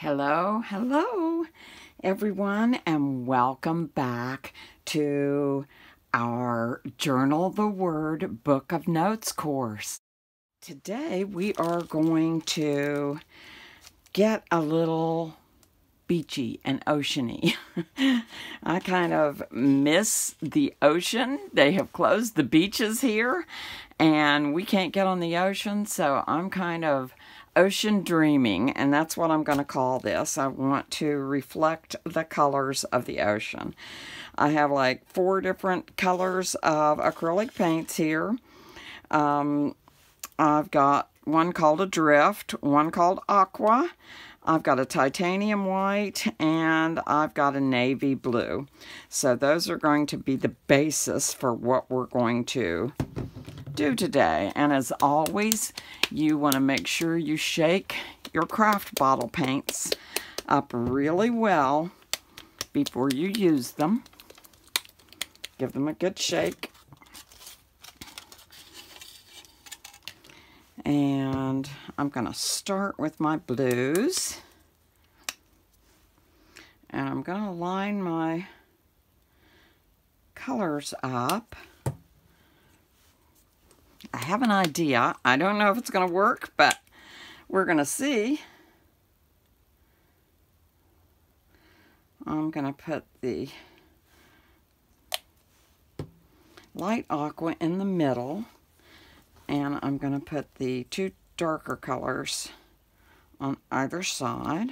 Hello, hello, everyone, and welcome back to our Journal the Word Book of Notes course. Today we are going to get a little beachy and oceany. I kind of miss the ocean. They have closed the beaches here and we can't get on the ocean, so I'm kind of ocean dreaming, and that's what I'm going to call this. I want to reflect the colors of the ocean. I have like 4 different colors of acrylic paints here. I've got one called Adrift, one called Aqua, I've got a titanium white, and I've got a navy blue. So those are going to be the basis for what we're going to do today. And as always, you want to make sure you shake your craft bottle paints up really well before you use them. Give them a good shake. And I'm going to start with my blues. And I'm going to line my colors up. I have an idea. I don't know if it's going to work, but we're going to see. I'm going to put the light aqua in the middle, and I'm going to put the 2 darker colors on either side.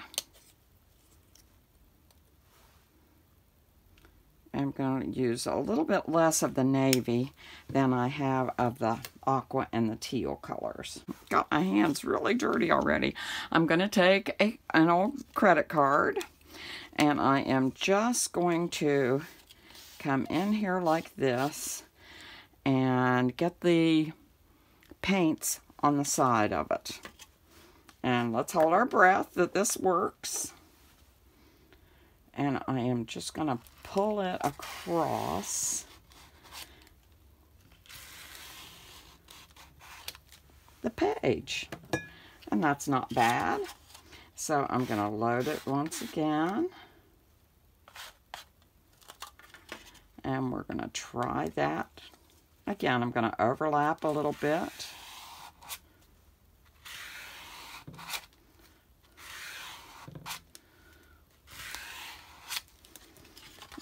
I'm going to use a little bit less of the navy than I have of the aqua and the teal colors. Got my hands really dirty already. I'm going to take an old credit card, and I am just going to come in here like this and get the paints on the side of it. And let's hold our breath that this works. And I am just going to pull it across the page. And that's not bad. So I'm going to load it once again. And we're going to try that. Again, I'm going to overlap a little bit.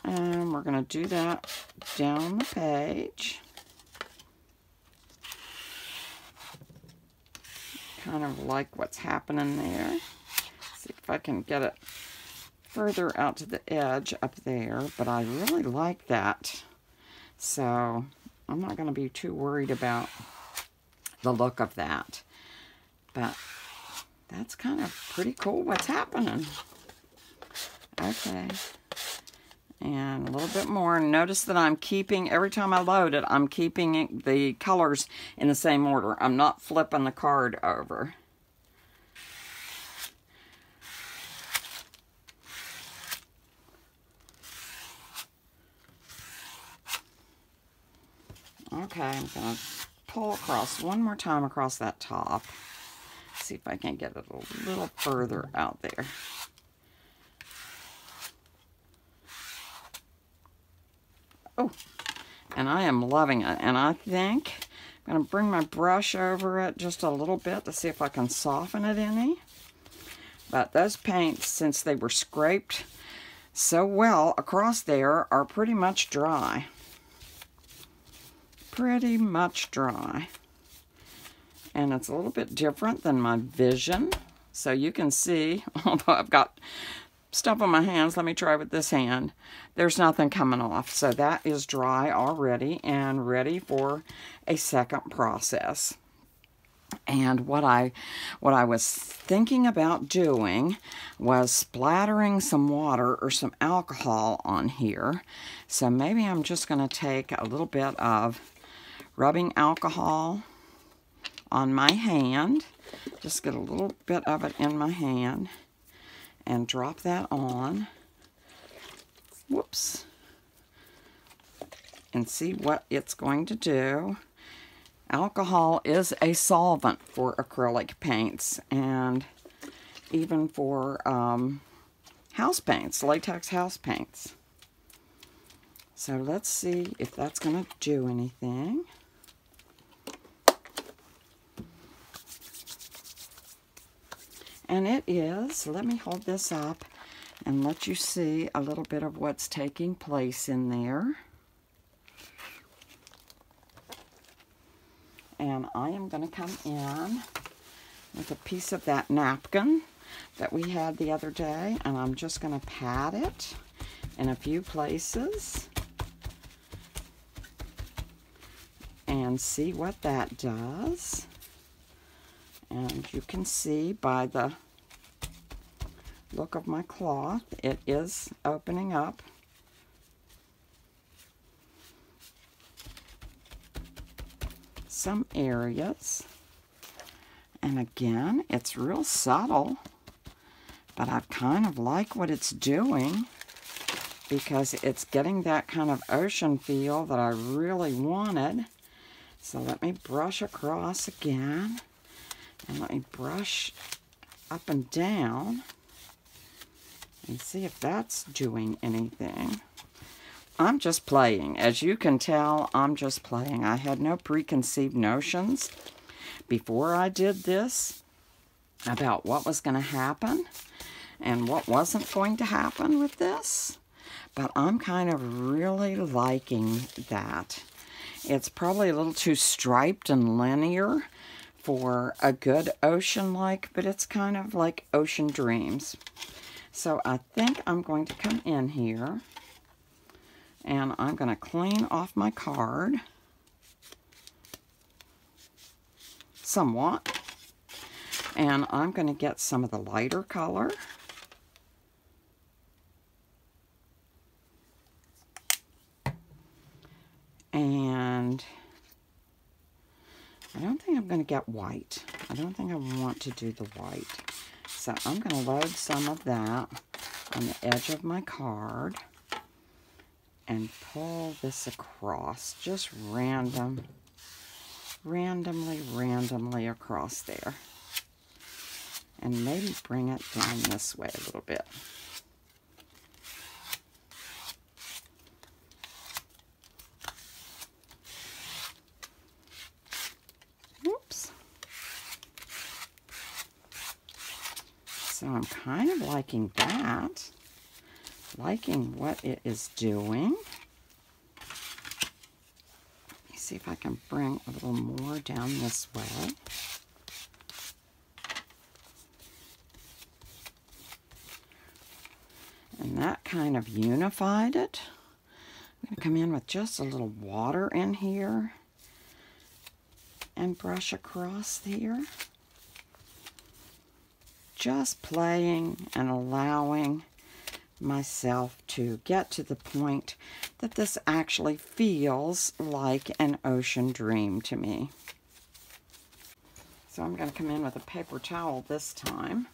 And we're going to do that down the page. Kind of like what's happening there. See if I can get it further out to the edge up there. But I really like that. So I'm not going to be too worried about the look of that. But that's kind of pretty cool what's happening. Okay. And a little bit more. Notice that I'm keeping, every time I load it, I'm keeping the colors in the same order. I'm not flipping the card over. Okay, I'm going to pull across one more time across that top. See if I can get it a little further out there. Oh, and I am loving it. And I think I'm going to bring my brush over it just a little bit to see if I can soften it any. But those paints, since they were scraped so well across there, are pretty much dry. Pretty much dry. And it's a little bit different than my vision. So you can see, although I've got stuff on my hands, let me try with this hand. There's nothing coming off. So that is dry already and ready for a second process. And what I was thinking about doing was splattering some water or some alcohol on here. So maybe I'm just going to take a little bit of rubbing alcohol on my hand. Just get a little bit of it in my hand and drop that on. Whoops. And see what it's going to do. Alcohol is a solvent for acrylic paints, and even for house paints, latex house paints. So let's see if that's going to do anything. And it is. Let me hold this up and let you see a little bit of what's taking place in there. And I am going to come in with a piece of that napkin that we had the other day, and I'm just going to pat it in a few places and see what that does. And you can see by the look of my cloth, it is opening up. Some areas. And again, it's real subtle, but I kind of like what it's doing because it's getting that kind of ocean feel that I really wanted. So let me brush across again, and let me brush up and down and see if that's doing anything. I'm just playing. As you can tell, I'm just playing. I had no preconceived notions before I did this about what was going to happen and what wasn't going to happen with this. But I'm kind of really liking that. It's probably a little too striped and linear for a good ocean-like, but it's kind of like Ocean Dreams. So I think I'm going to come in here and I'm going to clean off my card somewhat. And I'm going to get some of the lighter color. And I don't think I'm going to get white. I don't think I want to do the white. So I'm going to load some of that on the edge of my card and pull this across, just randomly across there. And maybe bring it down this way a little bit. Oops. So I'm kind of liking that. Liking what it is doing. Let me see if I can bring a little more down this way. And that kind of unified it. I'm going to come in with just a little water in here and brush across here. Just playing and allowing myself to get to the point that this actually feels like an ocean dream to me. So I'm going to come in with a paper towel this time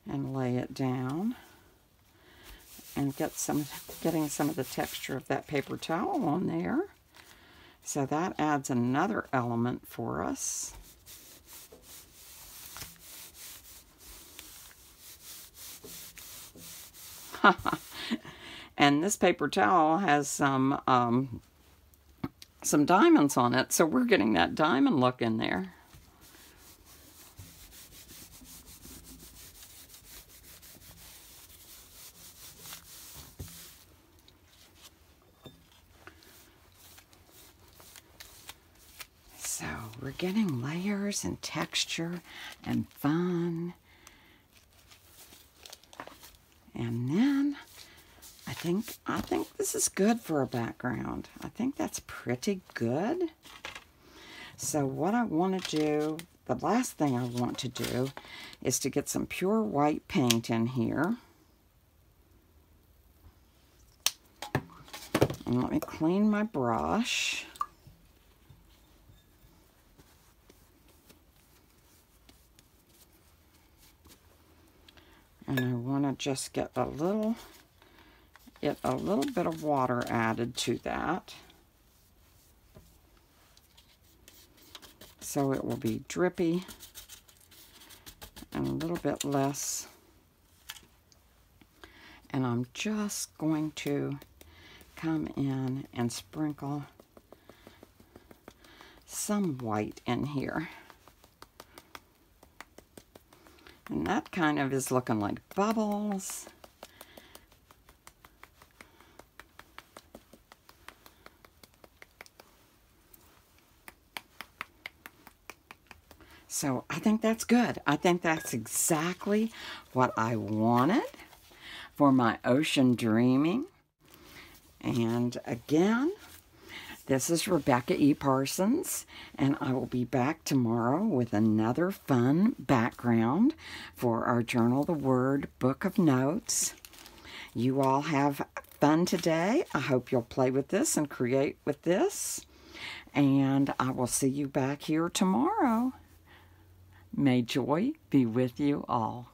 and lay it down and getting some of the texture of that paper towel on there. So that adds another element for us. And this paper towel has some diamonds on it, so we're getting that diamond look in there. So we're getting layers and texture and fun. And then I think this is good for a background. I think that's pretty good. So what I want to do, the last thing I want to do is to get some pure white paint in here. And let me clean my brush. And I want to just get a little bit of water added to that. So it will be drippy and a little bit less. And I'm just going to come in and sprinkle some white in here. And that kind of is looking like bubbles. So I think that's good. I think that's exactly what I wanted for my ocean dreaming. And again, this is Rebecca E. Parsons, and I will be back tomorrow with another fun background for our Journal the Word Book of Notes. You all have fun today. I hope you'll play with this and create with this. And I will see you back here tomorrow. May joy be with you all.